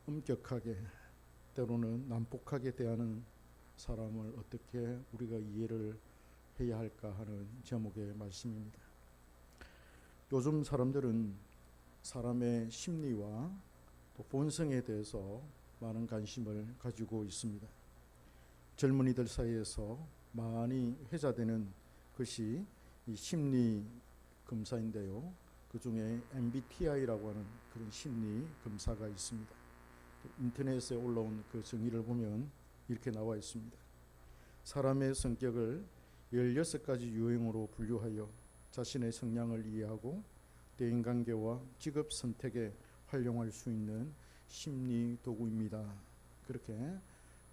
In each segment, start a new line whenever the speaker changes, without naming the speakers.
엄격하게 때로는 난폭하게 대하는 사람을 어떻게 우리가 이해를 해야 할까 하는 제목의 말씀입니다. 요즘 사람들은 사람의 심리와 또 본성에 대해서 많은 관심을 가지고 있습니다. 젊은이들 사이에서 많이 회자되는 것이 이 심리 검사인데요. 그 중에 MBTI라고 하는 그런 심리 검사가 있습니다. 인터넷에 올라온 그 정의를 보면 이렇게 나와 있습니다. 사람의 성격을 16가지 유형으로 분류하여 자신의 성향을 이해하고 대인관계와 직업 선택에 활용할 수 있는 심리 도구입니다. 그렇게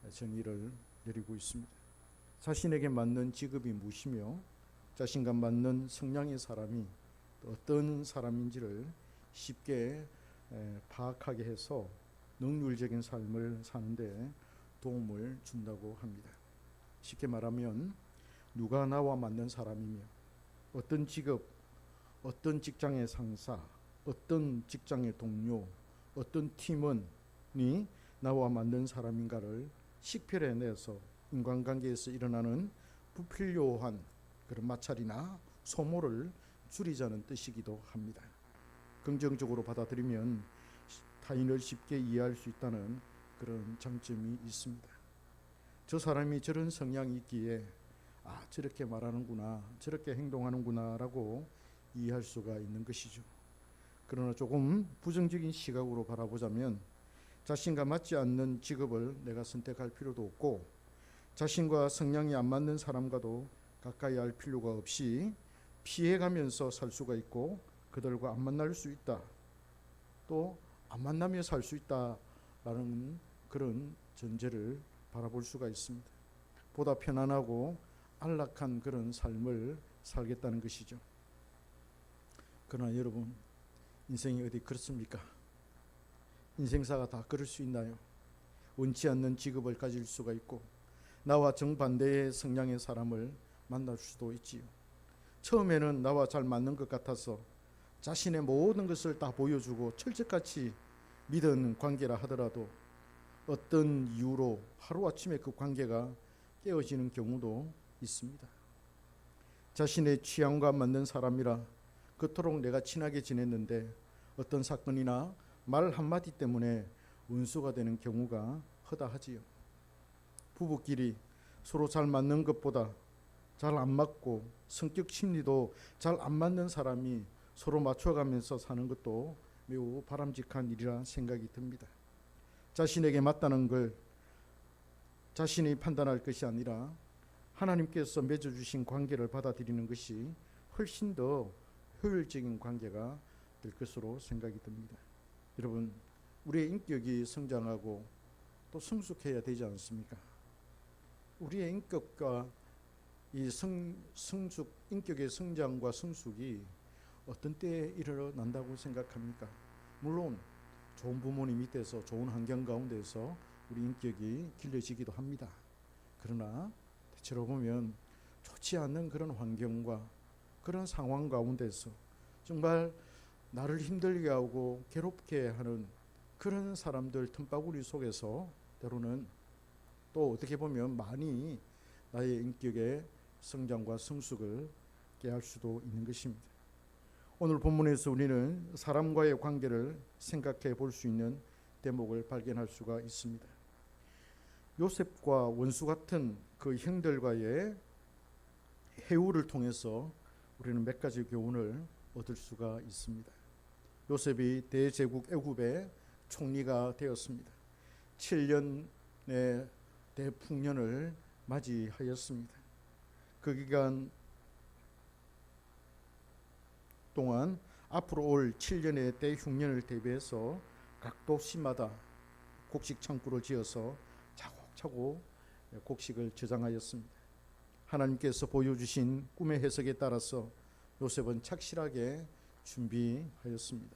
정의를 내리고 있습니다. 자신에게 맞는 직업이 무엇이며 자신과 맞는 성향의 사람이 어떤 사람인지를 쉽게 파악하게 해서 능률적인 삶을 사는데 도움을 준다고 합니다. 쉽게 말하면 누가 나와 맞는 사람이며 어떤 직업, 어떤 직장의 상사, 어떤 직장의 동료, 어떤 팀원이 나와 맞는 사람인가를 식별해내서 인간관계에서 일어나는 불필요한 그런 마찰이나 소모를 줄이자는 뜻이기도 합니다. 긍정적으로 받아들이면 타인을 쉽게 이해할 수 있다는 그런 장점이 있습니다. 저 사람이 저런 성향이 있기에 저렇게 말하는구나, 저렇게 행동하는구나 라고 이해할 수가 있는 것이죠. 그러나 조금 부정적인 시각으로 바라보자면 자신과 맞지 않는 직업을 내가 선택할 필요도 없고 자신과 성향이 안 맞는 사람과도 가까이 할 필요가 없이 피해가면서 살 수가 있고 그들과 안 만날 수 있다. 또 안 만나며 살 수 있다라는 그런 전제를 바라볼 수가 있습니다. 보다 편안하고 안락한 그런 삶을 살겠다는 것이죠. 그러나 여러분, 인생이 어디 그렇습니까? 인생사가 다 그럴 수 있나요? 원치 않는 직업을 가질 수가 있고 나와 정반대의 성향의 사람을 만날 수도 있지요. 처음에는 나와 잘 맞는 것 같아서 자신의 모든 것을 다 보여주고 철저같이 믿은 관계라 하더라도 어떤 이유로 하루아침에 그 관계가 깨어지는 경우도 있습니다. 자신의 취향과 맞는 사람이라 그토록 내가 친하게 지냈는데 어떤 사건이나 말 한마디 때문에 원수가 되는 경우가 허다하지요. 부부끼리 서로 잘 맞는 것보다 잘 안 맞고 성격 심리도 잘 안 맞는 사람이 서로 맞춰가면서 사는 것도 매우 바람직한 일이라 생각이 듭니다. 자신에게 맞다는 걸 자신이 판단할 것이 아니라 하나님께서 맺어주신 관계를 받아들이는 것이 훨씬 더 효율적인 관계가 될 것으로 생각이 듭니다. 여러분, 우리의 인격이 성장하고 또 성숙해야 되지 않습니까? 우리의 인격과 이 인격의 성장과 성숙이 어떤 때에 일어난다고 생각합니까? 물론 좋은 부모님 밑에서 좋은 환경 가운데서 우리 인격이 길러지기도 합니다. 그러나 대체로 보면 좋지 않는 그런 환경과 그런 상황 가운데서 정말 나를 힘들게 하고 괴롭게 하는 그런 사람들 틈바구니 속에서 때로는 또 어떻게 보면 많이 나의 인격의 성장과 성숙을 깨할 수도 있는 것입니다. 오늘 본문에서 우리는 사람과의 관계를 생각해 볼 수 있는 대목을 발견할 수가 있습니다. 요셉과 원수 같은 그 형들과의 해후를 통해서 우리는 몇 가지 교훈을 얻을 수가 있습니다. 요셉이 대제국 애굽의 총리가 되었습니다. 7년의 대풍년을 맞이하였습니다. 그 기간 동안 앞으로 올 7년의 대흉년을 대비해서 각 도시마다 곡식 창고를 지어서 차곡차곡 곡식을 저장하였습니다. 하나님께서 보여주신 꿈의 해석에 따라서 요셉은 착실하게 준비하였습니다.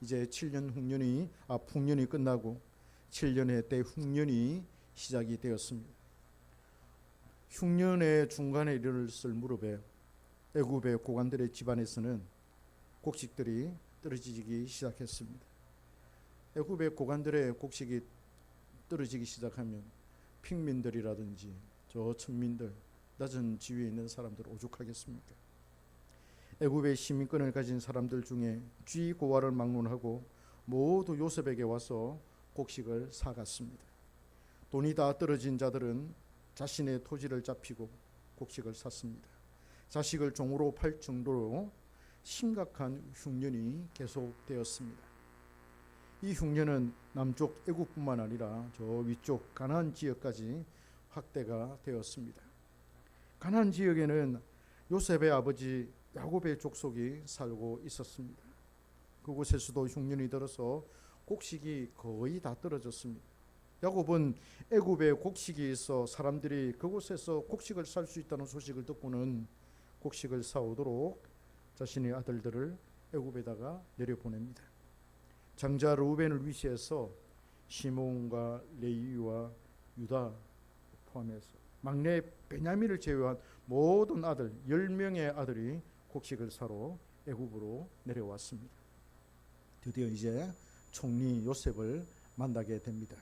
이제 7년 풍년이 끝나고 7년의 대흉년이 시작이 되었습니다. 흉년의 중간에 이르렀을 무렵에 애굽의 고관들의 집안에서는 곡식들이 떨어지기 시작했습니다. 애굽의 고관들의 곡식이 떨어지기 시작하면 핑민들이라든지 저 천민들, 낮은 지위에 있는 사람들 오죽하겠습니까? 애굽의 시민권을 가진 사람들 중에 쥐고와를 막론하고 모두 요셉에게 와서 곡식을 사갔습니다. 돈이 다 떨어진 자들은 자신의 토지를 잡히고 곡식을 샀습니다. 자식을 종으로 팔 정도로 심각한 흉년이 계속되었습니다. 이 흉년은 남쪽 애굽뿐만 아니라 저 위쪽 가나안 지역까지 확대가 되었습니다. 가나안 지역에는 요셉의 아버지 야곱의 족속이 살고 있었습니다. 그곳에서도 흉년이 들어서 곡식이 거의 다 떨어졌습니다. 야곱은 애굽에 곡식이 있어 사람들이 그곳에서 곡식을 살 수 있다는 소식을 듣고는 곡식을 사오도록 자신의 아들들을 애굽에다가 내려보냅니다. 장자 르우벤을 위시해서 시몬과 레위와 유다 포함해서 막내 베냐민을 제외한 모든 아들 10명의 아들이 곡식을 사러 애굽으로 내려왔습니다. 드디어 이제 총리 요셉을 만나게 됩니다.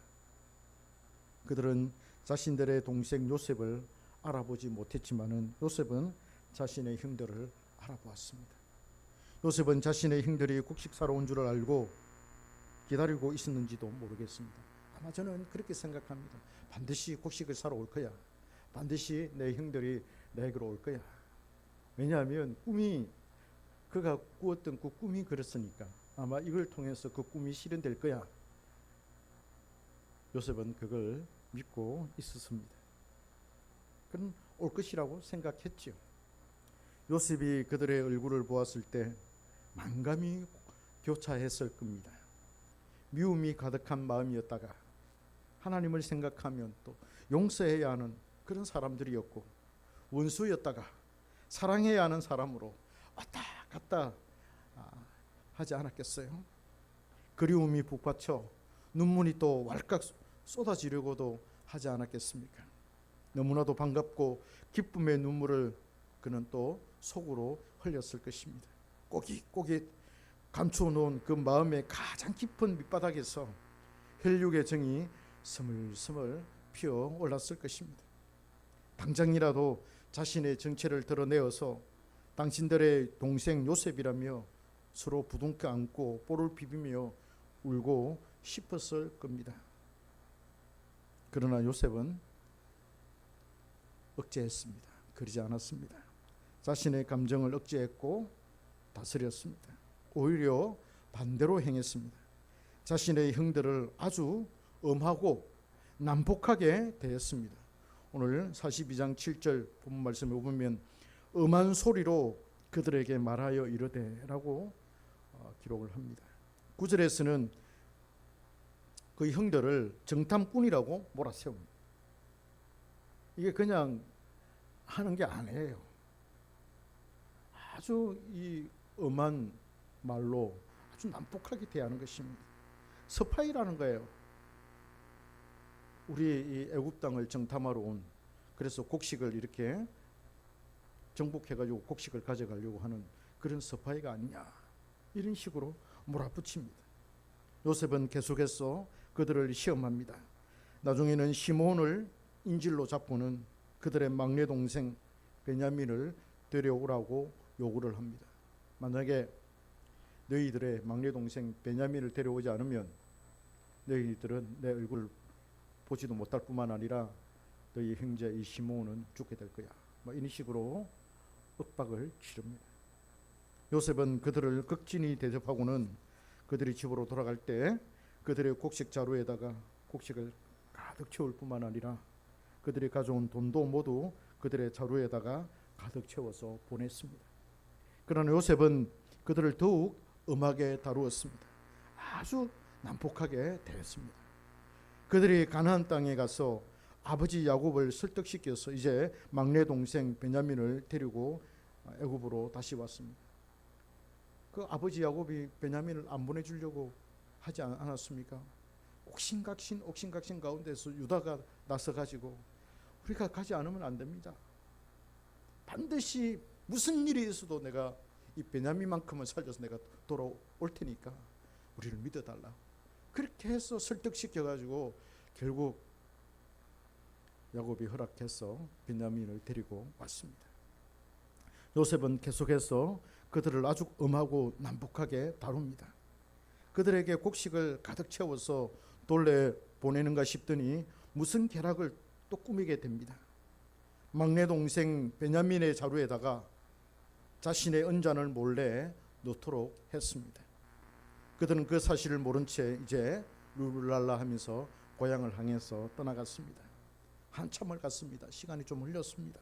그들은 자신들의 동생 요셉을 알아보지 못했지만은 요셉은 자신의 형들을 알아보았습니다. 요셉은 자신의 형들이 곡식 사러 온 줄을 알고 기다리고 있었는지도 모르겠습니다. 아마 저는 그렇게 생각합니다. 반드시 곡식을 사러 올 거야. 반드시 내 형들이 내게로 올 거야. 왜냐하면 그가 꾸었던 그 꿈이 그렇으니까 아마 이걸 통해서 그 꿈이 실현될 거야. 요셉은 그걸 믿고 있었습니다. 그는 올 것이라고 생각했죠. 요셉이 그들의 얼굴을 보았을 때 만감이 교차했을 겁니다. 미움이 가득한 마음이었다가 하나님을 생각하면 또 용서해야 하는 그런 사람들이었고, 원수였다가 사랑해야 하는 사람으로 왔다 갔다 하지 않았겠어요? 그리움이 북받쳐 눈물이 또 왈칵 쏟아지려고도 하지 않았겠습니까? 너무나도 반갑고 기쁨의 눈물을 그는 또 속으로 흘렸을 것입니다. 꼬깃꼬깃 감추어놓은 그 마음의 가장 깊은 밑바닥에서 혈육의 정이 스물스물 피어올랐을 것입니다. 당장이라도 자신의 정체를 드러내어서 당신들의 동생 요셉이라며 서로 부둥켜 안고 볼을 비비며 울고 싶었을 겁니다. 그러나 요셉은 억제했습니다. 그러지 않았습니다. 자신의 감정을 억제했고 다스렸습니다. 오히려 반대로 행했습니다. 자신의 형들을 아주 엄하고 난폭하게 대했습니다. 오늘 42장 7절 본문 말씀에 보면 엄한 소리로 그들에게 말하여 이르되 라고 기록을 합니다. 9절에서는 그 형들을 정탐꾼이라고 몰아세웁니다. 이게 그냥 하는 게 아니에요. 아주 이 엄한 말로 아주 난폭하게 대하는 것입니다. 스파이라는 거예요. 우리 이 애굽 땅을 정탐하러 온, 그래서 곡식을 이렇게 정복해가지고 곡식을 가져가려고 하는 그런 스파이가 아니냐, 이런 식으로 몰아붙입니다. 요셉은 계속해서 그들을 시험합니다. 나중에는 시몬을 인질로 잡고는 그들의 막내 동생 베냐민을 데려오라고 요구를 합니다. 만약에 너희들의 막내 동생 베냐민을 데려오지 않으면 너희들은 내 얼굴을 보지도 못할 뿐만 아니라 너희 형제 이 시몬은 죽게 될 거야. 이런 식으로 윽박을 치릅니다. 요셉은 그들을 극진히 대접하고는 그들이 집으로 돌아갈 때 그들의 곡식 자루에다가 곡식을 가득 채울 뿐만 아니라 그들이 가져온 돈도 모두 그들의 자루에다가 가득 채워서 보냈습니다. 그러나 요셉은 그들을 더욱 엄하게 다루었습니다. 아주 난폭하게 대했습니다. 그들이 가나안 땅에 가서 아버지 야곱을 설득시켜서 이제 막내 동생 베냐민을 데리고 애굽으로 다시 왔습니다. 그 아버지 야곱이 베냐민을 안 보내주려고 하지 않았습니까? 옥신각신 가운데서 유다가 나서가지고 우리가 가지 않으면 안 됩니다. 반드시 무슨 일이 있어도 내가 이 베냐민만큼은 살려서 내가 돌아올 테니까 우리를 믿어달라. 그렇게 해서 설득시켜가지고 결국 야곱이 허락해서 베냐민을 데리고 왔습니다. 요셉은 계속해서 그들을 아주 엄하고 난폭하게 다룹니다. 그들에게 곡식을 가득 채워서 돌려 보내는가 싶더니 무슨 계략을 또 꾸미게 됩니다. 막내 동생 베냐민의 자루에다가 자신의 은잔을 몰래 넣도록 했습니다. 그들은 그 사실을 모른 채 이제 룰랄라 하면서 고향을 향해서 떠나갔습니다. 한참을 갔습니다. 시간이 좀 흘렸습니다.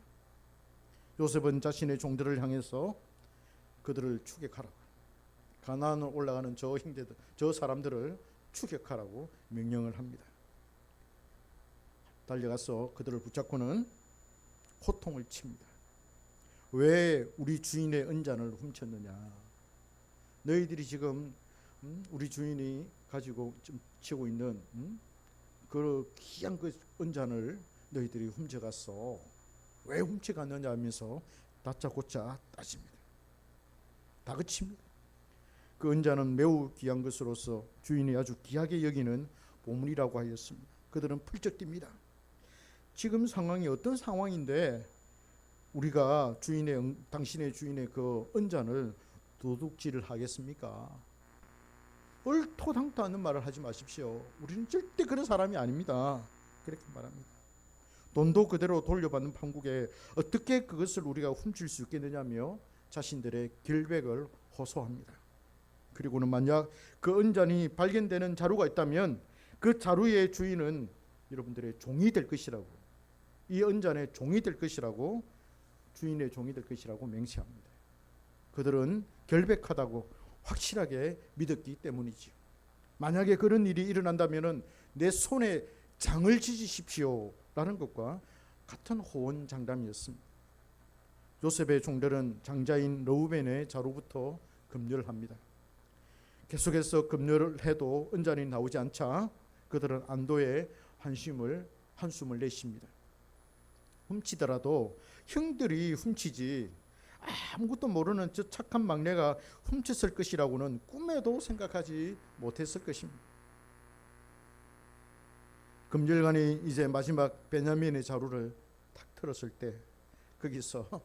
요셉은 자신의 종들을 향해서 그들을 추격하라고, 가나안으로 올라가는 저 형제들, 저 사람들을 추격하라고 명령을 합니다. 달려가서 그들을 붙잡고는 호통을 칩니다. 왜 우리 주인의 은잔을 훔쳤느냐? 너희들이 지금 우리 주인이 가지고 치고 있는 그 귀한 그 은잔을 너희들이 훔쳐갔어. 왜 훔쳐갔느냐 하면서 다짜고짜 따집니다. 다그칩니다. 그 은잔은 매우 귀한 것으로서 주인이 아주 귀하게 여기는 보물이라고 하였습니다. 그들은 펄쩍 뜁니다. 지금 상황이 어떤 상황인데 우리가 당신의 주인의 그 은잔을 도둑질을 하겠습니까? 얼토당토하는 말을 하지 마십시오. 우리는 절대 그런 사람이 아닙니다. 그렇게 말합니다. 돈도 그대로 돌려받는 판국에 어떻게 그것을 우리가 훔칠 수 있겠느냐며 자신들의 결백을 호소합니다. 그리고는 만약 그 은잔이 발견되는 자루가 있다면 그 자루의 주인은 여러분들의 종이 될 것이라고, 이 은잔의 종이 될 것이라고, 주인의 종이 될 것이라고 맹세합니다. 그들은 결백하다고 확실하게 믿었기 때문이지요. 만약에 그런 일이 일어난다면 내 손에 장을 지지십시오 라는 것과 같은 호언장담이었습니다. 요셉의 종들은 장자인 르우벤의 자루부터 급료를 합니다. 계속해서 급료를 해도 은잔이 나오지 않자 그들은 안도의 한숨을 내쉽니다. 훔치더라도 형들이 훔치지 아무것도 모르는 저 착한 막내가 훔쳤을 것이라고는 꿈에도 생각하지 못했을 것입니다. 금절간이 이제 마지막 베냐민의 자루를 탁 틀었을 때 거기서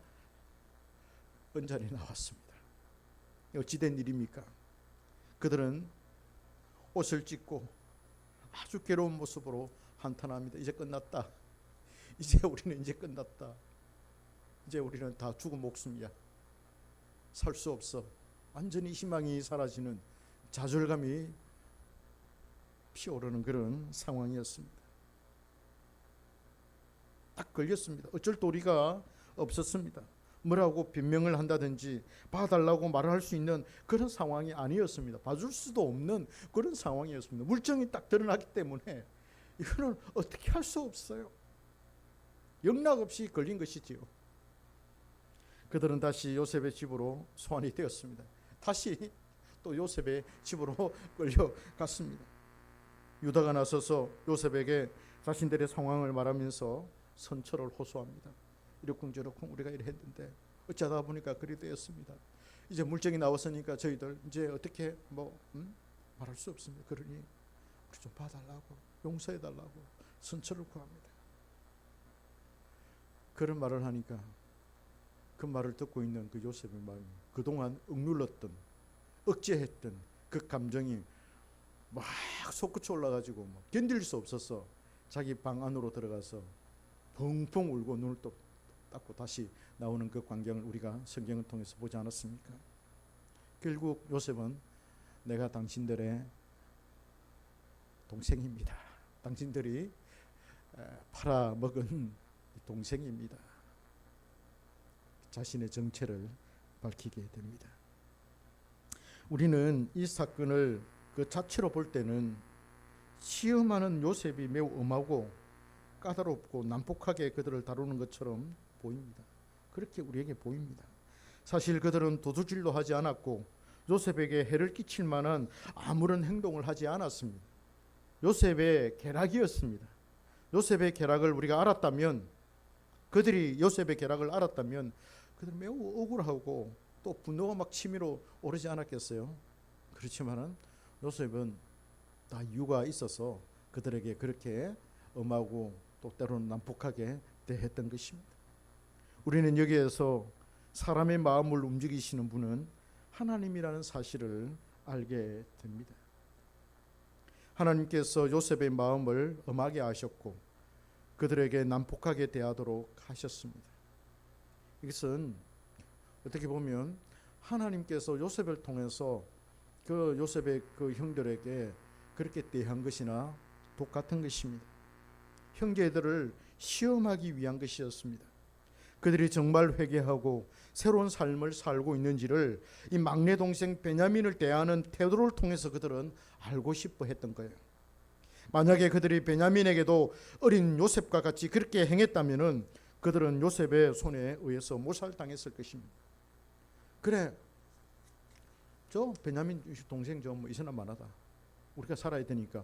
은잔이 나왔습니다. 어찌된 일입니까? 그들은 옷을 찢고 아주 괴로운 모습으로 한탄합니다. 이제 끝났다. 우리는 이제 끝났다. 이제 우리는 다 죽은 목숨이야. 살 수 없어. 완전히 희망이 사라지는, 좌절감이 피어오르는 그런 상황이었습니다. 딱 걸렸습니다. 어쩔 도리가 없었습니다. 뭐라고 변명을 한다든지 봐달라고 말을 할 수 있는 그런 상황이 아니었습니다. 봐줄 수도 없는 그런 상황이었습니다. 물증이 딱 드러나기 때문에 이거는 어떻게 할 수 없어요. 영락없이 걸린 것이지요. 그들은 다시 요셉의 집으로 소환이 되었습니다. 다시 또 요셉의 집으로 끌려갔습니다. 유다가 나서서 요셉에게 자신들의 상황을 말하면서 선처를 호소합니다. 이러쿵저러쿵 우리가 이래 했는데 어쩌다 보니까 그리 되었습니다. 이제 물증이 나왔으니까 저희들 이제 어떻게 말할 수 없습니다. 그러니 우리 좀 봐달라고, 용서해달라고 선처를 구합니다. 그런 말을 하니까 그 말을 듣고 있는 그 요셉의 마음이 그동안 억눌렀던, 억제했던 그 감정이 막 솟구쳐 올라가지고 견딜 수 없어서 자기 방 안으로 들어가서 펑펑 울고 눈을 또 닦고 다시 나오는 그 광경을 우리가 성경을 통해서 보지 않았습니까? 결국 요셉은 내가 당신들의 동생입니다. 당신들이 팔아먹은 동생입니다. 자신의 정체를 밝히게 됩니다. 우리는 이 사건을 그 자체로 볼 때는 시험하는 요셉이 매우 엄하고 까다롭고 난폭하게 그들을 다루는 것처럼 보입니다. 그렇게 우리에게 보입니다. 사실 그들은 도둑질도 하지 않았고 요셉에게 해를 끼칠 만한 아무런 행동을 하지 않았습니다. 요셉의 계략이었습니다. 요셉의 계략을 우리가 알았다면, 그들이 요셉의 계략을 알았다면 그들은 매우 억울하고 또 분노가 막 치밀어 오르지 않았겠어요? 그렇지만은 요셉은 다 이유가 있어서 그들에게 그렇게 엄하고 또 때로는 난폭하게 대했던 것입니다. 우리는 여기에서 사람의 마음을 움직이시는 분은 하나님이라는 사실을 알게 됩니다. 하나님께서 요셉의 마음을 엄하게 하셨고 그들에게 난폭하게 대하도록 하셨습니다. 이것은 어떻게 보면 하나님께서 요셉을 통해서 그 요셉의 그 형들에게 그렇게 대한 것이나 똑같은 것입니다. 형제들을 시험하기 위한 것이었습니다. 그들이 정말 회개하고 새로운 삶을 살고 있는지를 이 막내 동생 베냐민을 대하는 태도를 통해서 그들은 알고 싶어 했던 거예요. 만약에 그들이 베냐민에게도 어린 요셉과 같이 그렇게 행했다면은 그들은 요셉의 손에 의해서 몰살당했을 것입니다. 그래, 저 베냐민 동생 좀 이서나 만하다. 우리가 살아야 되니까.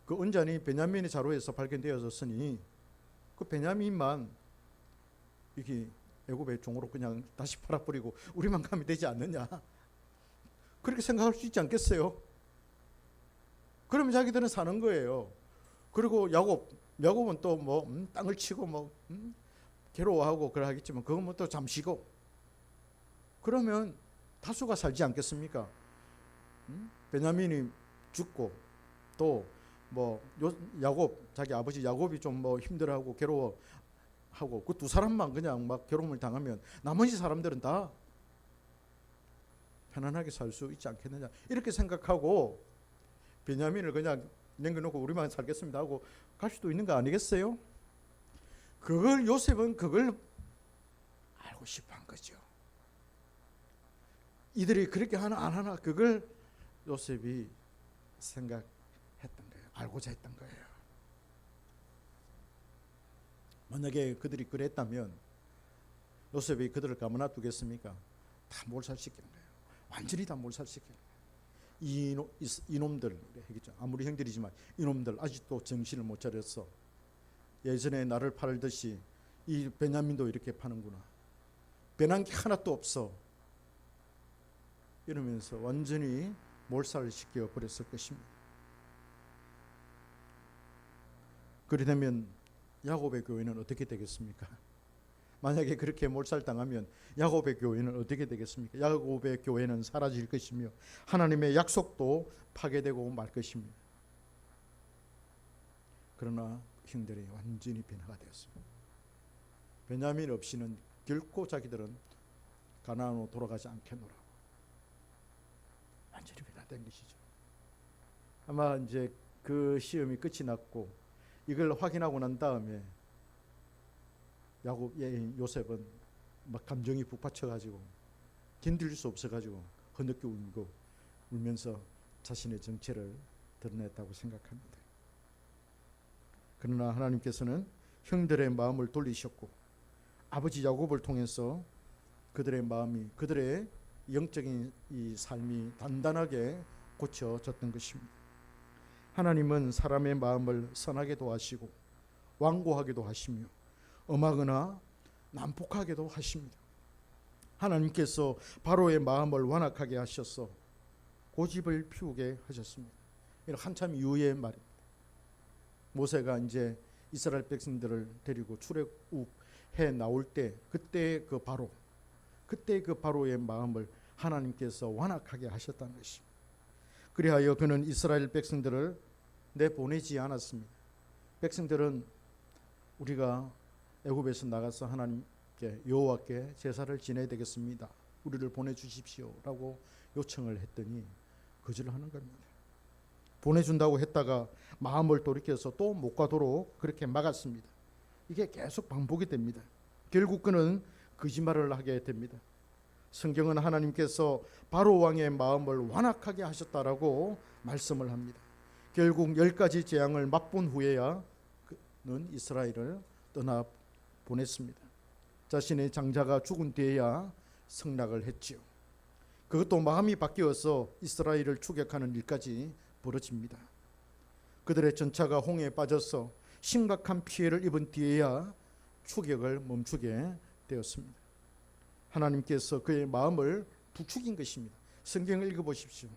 그 언잔이 베냐민의 자루에서 발견되어졌으니 그 베냐민만 이게 애굽의 종으로 그냥 다시 팔아버리고 우리만 가면 되지 않느냐. 그렇게 생각할 수 있지 않겠어요? 그러면 자기들은 사는 거예요. 그리고 야곱은 또 뭐 땅을 치고 뭐 괴로워하고 그래 하겠지만 그건 뭐 또 잠시고. 그러면 다수가 살지 않겠습니까? 베냐민이 죽고 또 뭐 야곱 자기 아버지 야곱이 좀 뭐 힘들어하고 괴로워하고 그 두 사람만 그냥 막 괴로움을 당하면 나머지 사람들은 다 편안하게 살 수 있지 않겠느냐 이렇게 생각하고 베냐민을 그냥 남겨놓고 우리만 살겠습니다 하고 갈 수도 있는 거 아니겠어요? 그걸 요셉은 그걸 알고 싶어 한 거죠. 이들이 그렇게 하나 안 하나 그걸 요셉이 생각했던 거예요. 알고자 했던 거예요. 만약에 그들이 그랬다면 요셉이 그들을 가만놔 두겠습니까? 다 몰살시키는 거예요. 완전히 다 몰살시키는 거예요. 이놈들, 아무리 형들이지만 이놈들 아직도 정신을 못 차렸어. 예전에 나를 팔듯이 이 베냐민도 이렇게 파는구나. 변한 게 하나도 없어. 이러면서 완전히 몰살시켜 버렸을 것입니다. 그러다면 야곱의 교회는 어떻게 되겠습니까? 만약에 그렇게 몰살당하면 야곱의 교회는 어떻게 되겠습니까? 야곱의 교회는 사라질 것이며 하나님의 약속도 파괴되고 말 것입니다. 그러나 형들이 완전히 변화가 되었습니다. 베냐민 없이는 결코 자기들은 가나안으로 돌아가지 않겠노라. 완전히 변화된 것이죠. 아마 이제 그 시험이 끝이 났고 이걸 확인하고 난 다음에 요셉은 막 감정이 북받쳐가지고 견딜 수 없어가지고 흐느껴 울면서 자신의 정체를 드러냈다고 생각합니다. 그러나 하나님께서는 형들의 마음을 돌리셨고 아버지 야곱을 통해서 그들의 마음이 그들의 영적인 이 삶이 단단하게 고쳐졌던 것입니다. 하나님은 사람의 마음을 선하게도 하시고 완고하게도 하시며 엄하거나 난폭하게도 하십니다. 하나님께서 바로의 마음을 완악하게 하셔서 고집을 피우게 하셨습니다. 이건 한참 이후의 말입니다. 모세가 이제 이스라엘 백성들을 데리고 출애굽해 나올 때 그때 그 바로의 마음을 하나님께서 완악하게 하셨다는 것입니다. 그리하여 그는 이스라엘 백성들을 내보내지 않았습니다. 백성들은 우리가 애굽에서 나가서 하나님께 여호와께 제사를 지내야 되겠습니다. 우리를 보내주십시오라고 요청을 했더니 거절하는 겁니다. 보내준다고 했다가 마음을 돌이켜서 또 못 가도록 그렇게 막았습니다. 이게 계속 반복이 됩니다. 결국 그는 거짓말을 하게 됩니다. 성경은 하나님께서 바로 왕의 마음을 완악하게 하셨다라고 말씀을 합니다. 결국 10가지 재앙을 맛본 후에야 그는 이스라엘을 떠나 보냈습니다. 자신의 장자가 죽은 뒤에야 승락을 했지요. 그것도 마음이 바뀌어서 이스라엘을 추격하는 일까지 벌어집니다. 그들의 전차가 홍해에 빠져서 심각한 피해를 입은 뒤에야 추격을 멈추게 되었습니다. 하나님께서 그의 마음을 부추긴 것입니다. 성경을 읽어보십시오.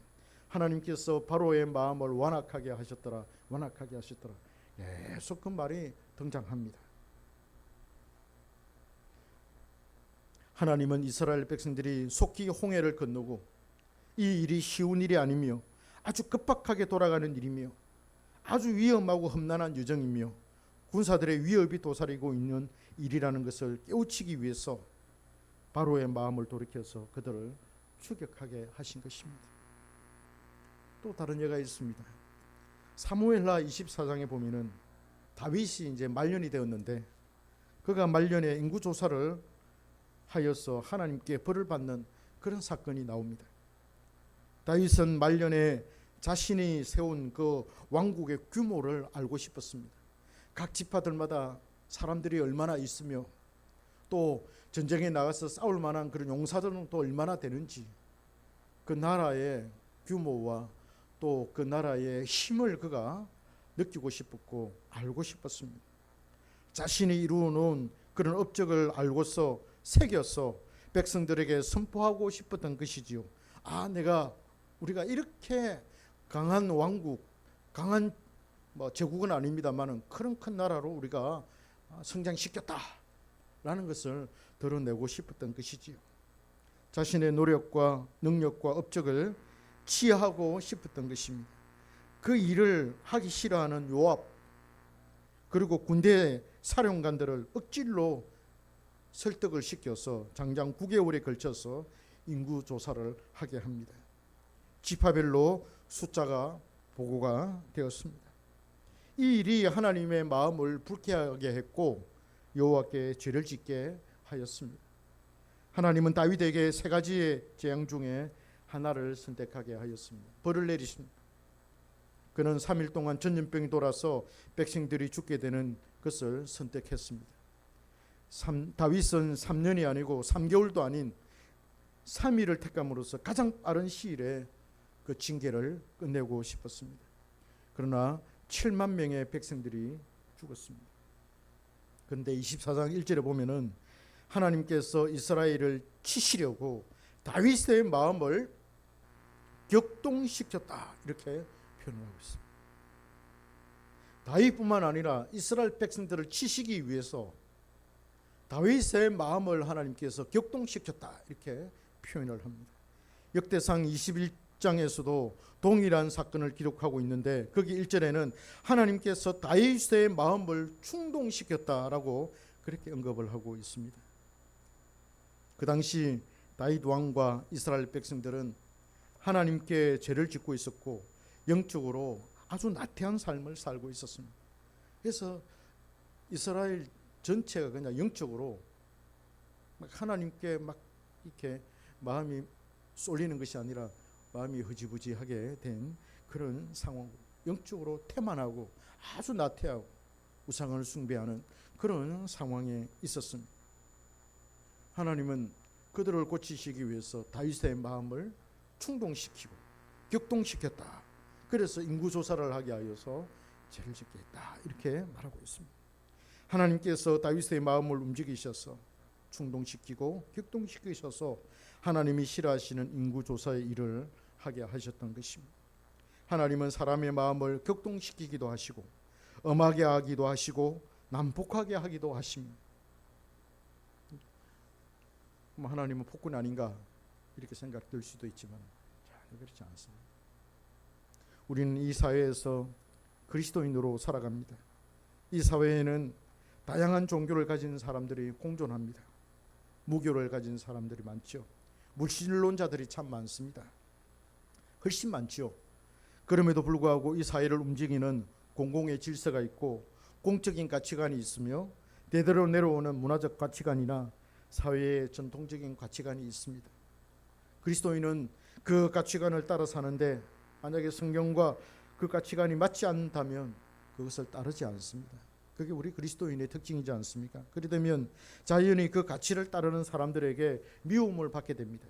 하나님께서 바로의 마음을 완악하게 하셨더라. 계속 그 말이 등장합니다. 하나님은 이스라엘 백성들이 속히 홍해를 건너고 이 일이 쉬운 일이 아니며 아주 급박하게 돌아가는 일이며 아주 위험하고 험난한 여정이며 군사들의 위협이 도사리고 있는 일이라는 것을 깨우치기 위해서 바로의 마음을 돌이켜서 그들을 추격하게 하신 것입니다. 또 다른 예가 있습니다. 사무엘하 24장에 보면은 다윗이 이제 말년이 되었는데 그가 말년에 인구조사를 하여서 하나님께 벌을 받는 그런 사건이 나옵니다. 다윗은 말년에 자신이 세운 그 왕국의 규모를 알고 싶었습니다. 각 지파들마다 사람들이 얼마나 있으며 또 전쟁에 나가서 싸울 만한 그런 용사들은 또 얼마나 되는지 그 나라의 규모와 또 그 나라의 힘을 그가 느끼고 싶었고 알고 싶었습니다. 자신이 이루어놓은 그런 업적을 알고서 새겨서 백성들에게 선포하고 싶었던 것이지요. 우리가 이렇게 강한 왕국, 강한 제국은 아닙니다만은 그런 큰 나라로 우리가 성장시켰다라는 것을 드러내고 싶었던 것이지요. 자신의 노력과 능력과 업적을 치하하고 싶었던 것입니다. 그 일을 하기 싫어하는 요압 그리고 군대 사령관들을 억지로 설득을 시켜서 장장 9개월에 걸쳐서 인구 조사를 하게 합니다. 지파별로 숫자가 보고가 되었습니다. 이 일이 하나님의 마음을 불쾌하게 했고 여호와께 죄를 짓게 하였습니다. 하나님은 다윗에게 세 가지의 재앙 중에 하나를 선택하게 하였습니다. 벌을 내리십니다. 그는 3일 동안 전염병이 돌아서 백성들이 죽게 되는 것을 선택했습니다. 다윗은 3년이 아니고 3개월도 아닌 3일을 택함으로써 가장 빠른 시일에 그 징계를 끝내고 싶었습니다. 그러나 7만 명의 백성들이 죽었습니다. 그런데 24장 1절에 보면은 하나님께서 이스라엘을 치시려고 다윗의 마음을 격동시켰다 이렇게 표현하고 있습니다. 다윗뿐만 아니라 이스라엘 백성들을 치시기 위해서 다윗의 마음을 하나님께서 격동시켰다 이렇게 표현을 합니다. 역대상 21장에서도 동일한 사건을 기록하고 있는데 거기 1절에는 하나님께서 다윗의 마음을 충동시켰다라고 그렇게 언급을 하고 있습니다. 그 당시 다윗 왕과 이스라엘 백성들은 하나님께 죄를 짓고 있었고 영적으로 아주 나태한 삶을 살고 있었습니다. 그래서 이스라엘 전체가 그냥 영적으로 하나님께 이렇게 마음이 쏠리는 것이 아니라 마음이 흐지부지하게 된 그런 상황, 영적으로 태만하고 아주 나태하고 우상을 숭배하는 그런 상황에 있었습니다. 하나님은 그들을 고치시기 위해서 다윗의 마음을 충동시키고 격동시켰다. 그래서 인구조사를 하게 하여서 죄를 짓게 했다. 이렇게 말하고 있습니다. 하나님께서 다윗의 마음을 움직이셔서 충동시키고 격동시키셔서 하나님이 싫어하시는 인구조사의 일을 하게 하셨던 것입니다. 하나님은 사람의 마음을 격동시키기도 하시고 엄하게 하기도 하시고 난폭하게 하기도 하십니다. 하나님은 폭군 아닌가 이렇게 생각될 수도 있지만 그렇지 않습니다. 우리는 이 사회에서 그리스도인으로 살아갑니다. 이 사회에는 다양한 종교를 가진 사람들이 공존합니다. 무교를 가진 사람들이 많죠. 물신론자들이 참 많습니다. 훨씬 많죠. 그럼에도 불구하고 이 사회를 움직이는 공공의 질서가 있고 공적인 가치관이 있으며 대대로 내려오는 문화적 가치관이나 사회의 전통적인 가치관이 있습니다. 그리스도인은 그 가치관을 따라 사는데 만약에 성경과 그 가치관이 맞지 않다면 그것을 따르지 않습니다. 그게 우리 그리스도인의 특징이지 않습니까? 그렇게 되면 자연히 그 가치를 따르는 사람들에게 미움을 받게 됩니다.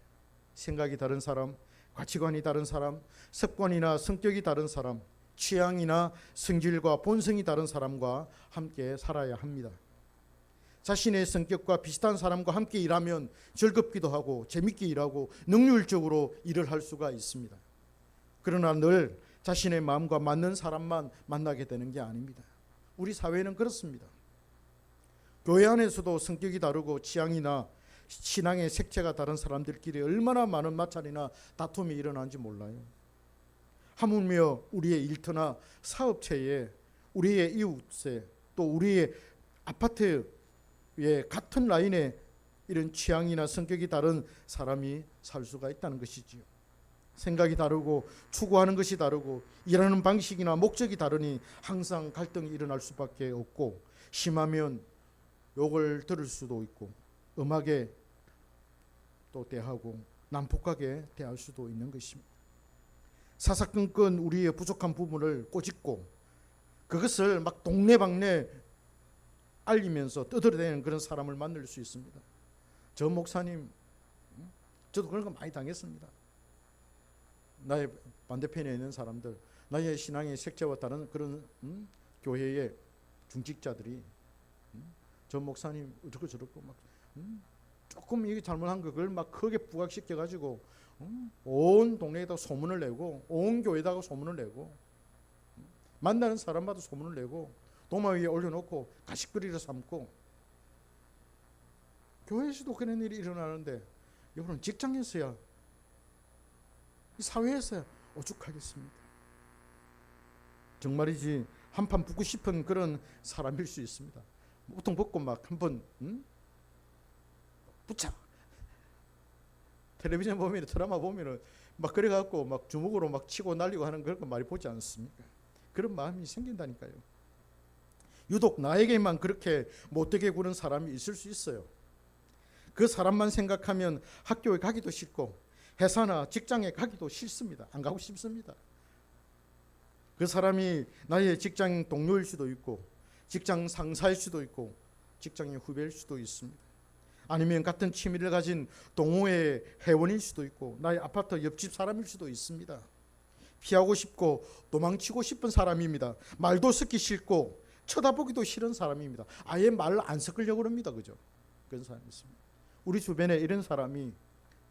생각이 다른 사람, 가치관이 다른 사람, 습관이나 성격이 다른 사람, 취향이나 성질과 본성이 다른 사람과 함께 살아야 합니다. 자신의 성격과 비슷한 사람과 함께 일하면 즐겁기도 하고 재밌게 일하고 능률적으로 일을 할 수가 있습니다. 그러나 늘 자신의 마음과 맞는 사람만 만나게 되는 게 아닙니다. 우리 사회는 그렇습니다. 교회 안에서도 성격이 다르고 취향이나 신앙의 색채가 다른 사람들끼리 얼마나 많은 마찰이나 다툼이 일어나는지 몰라요. 하물며 우리의 일터나 사업체에, 우리의 이웃에, 또 우리의 아파트에 같은 라인에 이런 취향이나 성격이 다른 사람이 살 수가 있다는 것이지요. 생각이 다르고 추구하는 것이 다르고 일하는 방식이나 목적이 다르니 항상 갈등이 일어날 수밖에 없고, 심하면 욕을 들을 수도 있고 음하게 또 대하고 난폭하게 대할 수도 있는 것입니다. 사사건건 우리의 부족한 부분을 꼬집고 그것을 막 동네방네 알리면서 떠들어대는 그런 사람을 만날 수 있습니다. 저 목사님, 저도 그런 거 많이 당했습니다. 나의 반대편에 있는 사람들, 나의 신앙의 색채와 다른 그런 교회의 중직자들이 저 목사님 어쩌고 저쩌고 막 조금 이게 잘못한 거 그걸 막 크게 부각시켜 가지고 온 동네에다 소문을 내고 온 교회에다가 소문을 내고 만나는 사람마다 소문을 내고 도마 위에 올려놓고 가십거리를 삼고, 교회에서도 그런 일이 일어나는데 여러분 직장에서야, 사회에서야 오죽하겠습니까? 정말이지 한판 붙고 싶은 그런 사람일 수 있습니다. 보통 벗고 막 한번 붙자. 텔레비전 보면, 드라마 보면은 막 그래갖고 막 주먹으로 막 치고 날리고 하는 그런 거 많이 보지 않습니까? 그런 마음이 생긴다니까요. 유독 나에게만 그렇게 못되게 구는 사람이 있을 수 있어요. 그 사람만 생각하면 학교에 가기도 싫고 회사나 직장에 가기도 싫습니다. 안 가고 싶습니다. 그 사람이 나의 직장 동료일 수도 있고 직장 상사일 수도 있고 직장의 후배일 수도 있습니다. 아니면 같은 취미를 가진 동호회 회원일 수도 있고 나의 아파트 옆집 사람일 수도 있습니다. 피하고 싶고 도망치고 싶은 사람입니다. 말도 섞기 싫고 쳐다보기도 싫은 사람입니다. 아예 말을 안 섞으려고 합니다. 그죠? 그런 사람이 있습니다. 우리 주변에 이런 사람이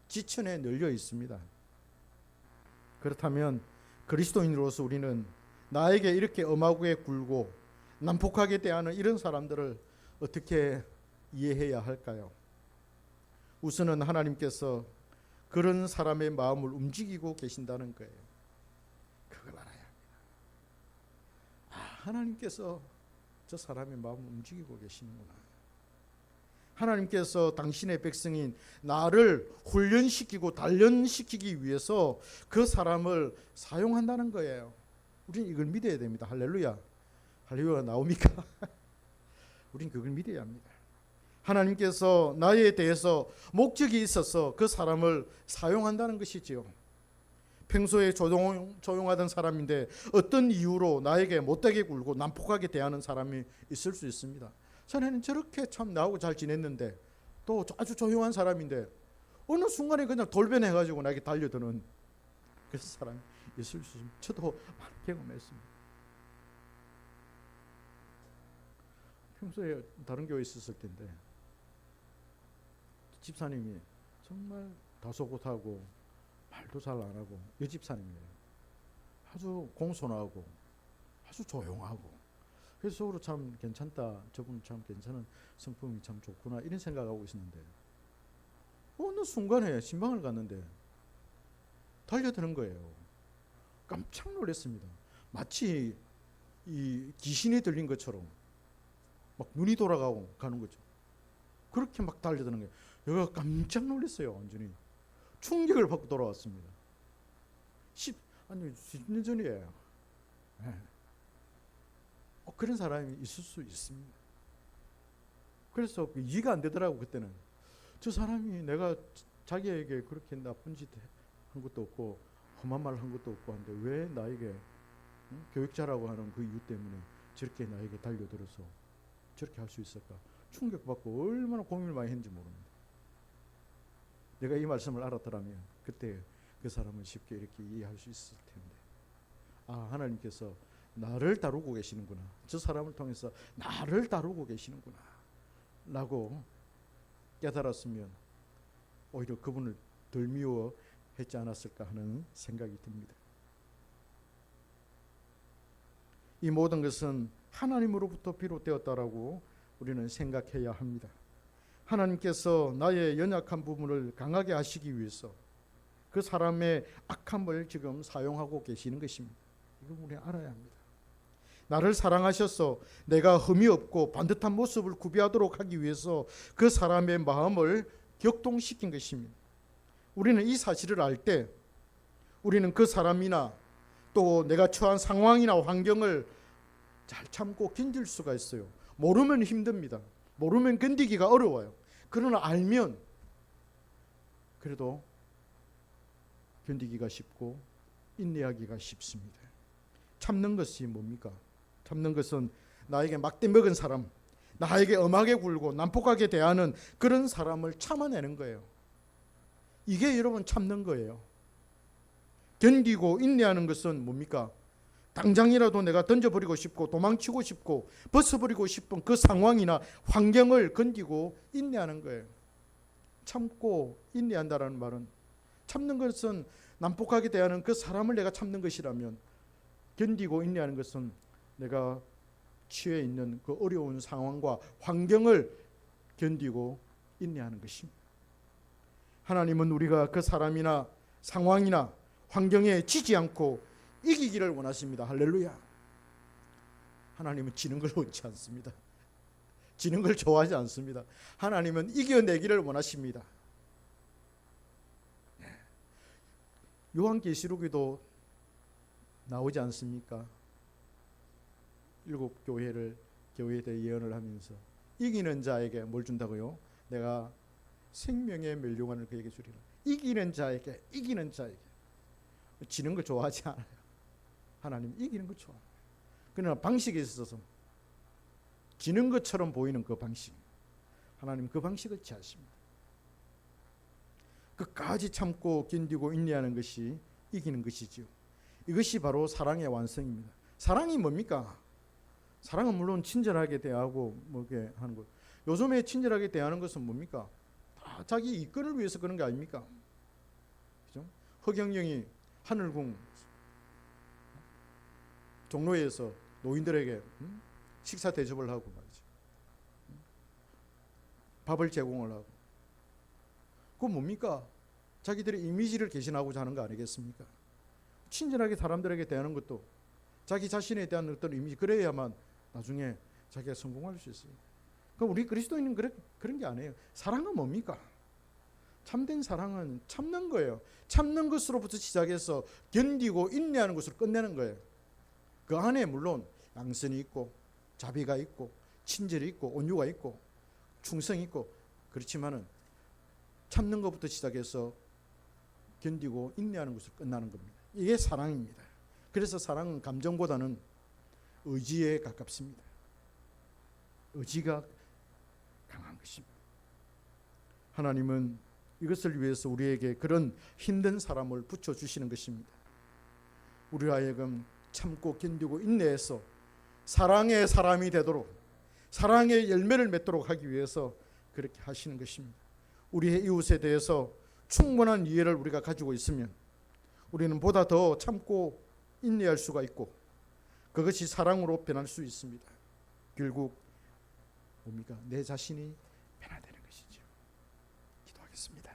지천에 널려 있습니다. 그렇다면 그리스도인으로서 우리는 나에게 이렇게 엄하게 굴고 난폭하게 대하는 이런 사람들을 어떻게 이해해야 할까요? 우선은 하나님께서 그런 사람의 마음을 움직이고 계신다는 거예요. 그걸 알아야 합니다. 하나님께서 저 사람의 마음을 움직이고 계시는구나. 하나님께서 당신의 백성인 나를 훈련시키고 단련시키기 위해서 그 사람을 사용한다는 거예요. 우리는 이걸 믿어야 됩니다. 할렐루야. 할렐루야 나옵니까? 우리는 그걸 믿어야 합니다. 하나님께서 나에 대해서 목적이 있어서 그 사람을 사용한다는 것이지요. 평소에 조용하던 사람인데 어떤 이유로 나에게 못되게 굴고 난폭하게 대하는 사람이 있을 수 있습니다. 전에는 저렇게 참 나하고 잘 지냈는데 또 아주 조용한 사람인데 어느 순간에 그냥 돌변해가지고 나에게 달려드는 그 사람이 있을 수 있습니다. 저도 많이 경험했습니다. 평소에 다른 교회에 있었을 텐데 집사님이 정말 다소곳하고 말도 잘 안 하고 여집사님이에요. 아주 공손하고 아주 조용하고 그래서 속으로 참 괜찮다, 저분 참 괜찮은 성품이 참 좋구나 이런 생각하고 있었는데 어느 순간에 신방을 갔는데 달려드는 거예요. 깜짝 놀랐습니다. 마치 이 귀신이 들린 것처럼 막 눈이 돌아가고 가는 거죠. 그렇게 막 달려드는 거예요. 여기가 깜짝 놀랐어요. 완전히 충격을 받고 돌아왔습니다. 10년 전이에요. 네. 그런 사람이 있을 수 있습니다. 그래서 이해가 안 되더라고. 그때는 저 사람이 내가 자기에게 그렇게 나쁜 짓 한 것도 없고 험한 말 한 것도 없고 한데 왜 나에게 교육자라고 하는 그 이유 때문에 저렇게 나에게 달려들어서 저렇게 할 수 있을까? 충격받고 얼마나 고민을 많이 했는지 모릅니다. 내가 이 말씀을 알았더라면 그때 그 사람은 쉽게 이렇게 이해할 수 있을 텐데, 하나님께서 나를 다루고 계시는구나, 저 사람을 통해서 나를 다루고 계시는구나 라고 깨달았으면 오히려 그분을 덜 미워했지 않았을까 하는 생각이 듭니다. 이 모든 것은 하나님으로부터 비롯되었다라고 우리는 생각해야 합니다. 하나님께서 나의 연약한 부분을 강하게 하시기 위해서 그 사람의 악함을 지금 사용하고 계시는 것입니다. 이걸 우리 알아야 합니다. 나를 사랑하셔서 내가 흠이 없고 반듯한 모습을 구비하도록 하기 위해서 그 사람의 마음을 격동시킨 것입니다. 우리는 이 사실을 알 때 우리는 그 사람이나 또 내가 처한 상황이나 환경을 잘 참고 견딜 수가 있어요. 모르면 힘듭니다. 모르면 견디기가 어려워요. 그러나 알면 그래도 견디기가 쉽고 인내하기가 쉽습니다. 참는 것이 뭡니까? 참는 것은 나에게 막대 먹은 사람, 나에게 엄하게 굴고 난폭하게 대하는 그런 사람을 참아내는 거예요. 이게 여러분 참는 거예요. 견디고 인내하는 것은 뭡니까? 당장이라도 내가 던져버리고 싶고 도망치고 싶고 벗어버리고 싶은 그 상황이나 환경을 견디고 인내하는 거예요. 참고 인내한다라는 말은, 참는 것은 난폭하게 대하는 그 사람을 내가 참는 것이라면, 견디고 인내하는 것은 내가 처해 있는 그 어려운 상황과 환경을 견디고 인내하는 것입니다. 하나님은 우리가 그 사람이나 상황이나 환경에 지지 않고 이기기를 원하십니다. 할렐루야. 하나님은 지는 걸 원치 않습니다. 지는 걸 좋아하지 않습니다. 하나님은 이겨내기를 원하십니다. 요한계시록에도 나오지 않습니까? 7교회에 대해 예언을 하면서 이기는 자에게 뭘 준다고요? 내가 생명의 멸류관을 그에게 주리라. 이기는 자에게. 지는 걸 좋아하지 않아요. 하나님 이기는 걸 좋아해요. 그러나 방식에 있어서 지는 것처럼 보이는 그 방식, 하나님 그 방식을 취하십니다. 끝까지 참고 견디고 인내하는 것이 이기는 것이지요. 이것이 바로 사랑의 완성입니다. 사랑이 뭡니까? 사랑은 물론 친절하게 대하고 뭐게 하는 것. 요즘에 친절하게 대하는 것은 뭡니까? 다 자기 이권을 위해서 그런 게 아닙니까? 그죠? 허경영이 하늘궁 종로에서 노인들에게 식사 대접을 하고 말이죠. 밥을 제공을 하고. 그건 뭡니까? 자기들의 이미지를 개신하고자 하는 거 아니겠습니까? 친절하게 사람들에게 대하는 것도 자기 자신에 대한 어떤 이미지, 그래야만 나중에 자기가 성공할 수 있어요. 그럼 우리 그리스도인은 그런 게 아니에요. 사랑은 뭡니까? 참된 사랑은 참는 거예요. 참는 것으로부터 시작해서 견디고 인내하는 것으로 끝내는 거예요. 그 안에 물론 양선이 있고 자비가 있고 친절이 있고 온유가 있고 충성이 있고, 그렇지만은 참는 것부터 시작해서 견디고 인내하는 것으로 끝나는 겁니다. 이게 사랑입니다. 그래서 사랑은 감정보다는 의지에 가깝습니다. 의지가 강한 것입니다. 하나님은 이것을 위해서 우리에게 그런 힘든 사람을 붙여주시는 것입니다. 우리 하여금 참고 견디고 인내해서 사랑의 사람이 되도록, 사랑의 열매를 맺도록 하기 위해서 그렇게 하시는 것입니다. 우리의 이웃에 대해서 충분한 이해를 우리가 가지고 있으면 우리는 보다 더 참고 인내할 수가 있고, 그것이 사랑으로 변할 수 있습니다. 결국 뭡니까? 내 자신이 변화되는 것이죠. 기도하겠습니다.